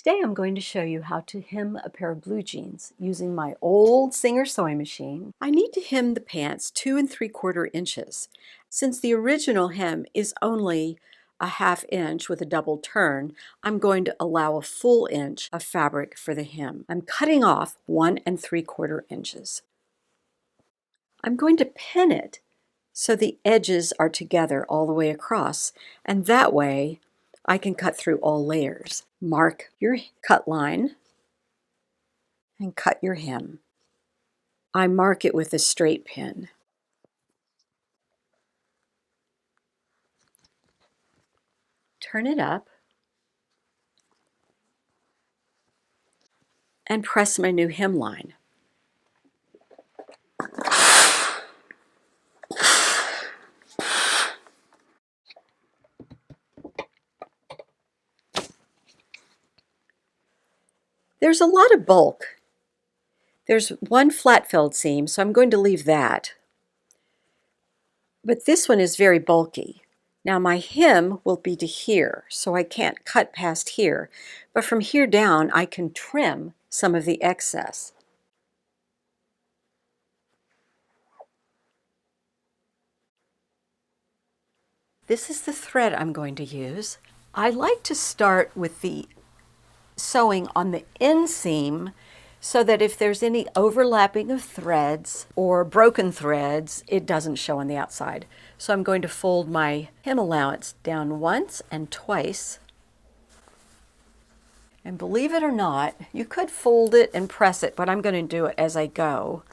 Today I'm going to show you how to hem a pair of blue jeans using my old Singer sewing machine. I need to hem the pants 2 3/4 inches. Since the original hem is only a 1/2 inch with a double turn, I'm going to allow a full inch of fabric for the hem. I'm cutting off 1 3/4 inches. I'm going to pin it so the edges are together all the way across, and that way I can cut through all layers. Mark your cut line and cut your hem. I mark it with a straight pin. Turn it up and press my new hem line. There's a lot of bulk. There's one flat felled seam, so I'm going to leave that. But this one is very bulky. Now my hem will be to here, so I can't cut past here. But from here down, I can trim some of the excess. This is the thread I'm going to use. I like to start with the sewing on the inseam so that if there's any overlapping of threads or broken threads, it doesn't show on the outside. So I'm going to fold my hem allowance down once and twice. And believe it or not, you could fold it and press it, but I'm going to do it as I go.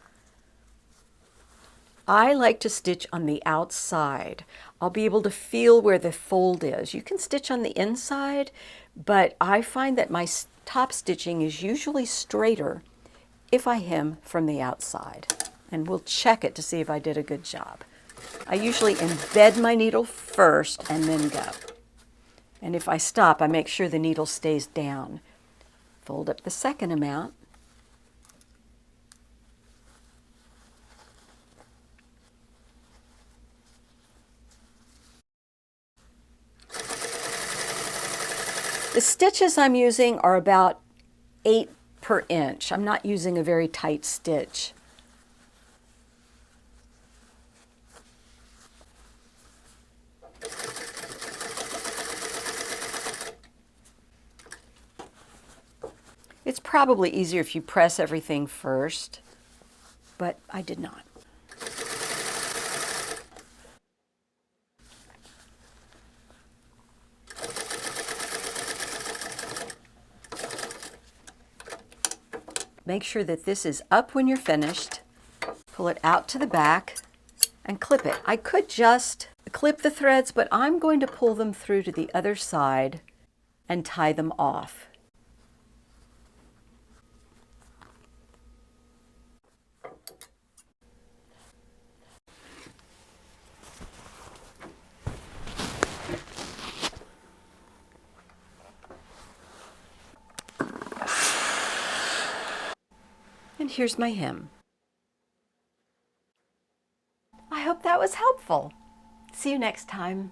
I like to stitch on the outside. I'll be able to feel where the fold is. You can stitch on the inside, but I find that my top stitching is usually straighter if I hem from the outside. And we'll check it to see if I did a good job. I usually embed my needle first and then go. And if I stop, I make sure the needle stays down. Fold up the second amount. The stitches I'm using are about 8 per inch. I'm not using a very tight stitch. It's probably easier if you press everything first, but I did not. Make sure that this is up when you're finished. Pull it out to the back and clip it. I could just clip the threads, but I'm going to pull them through to the other side and tie them off. And here's my hem. I hope that was helpful. See you next time.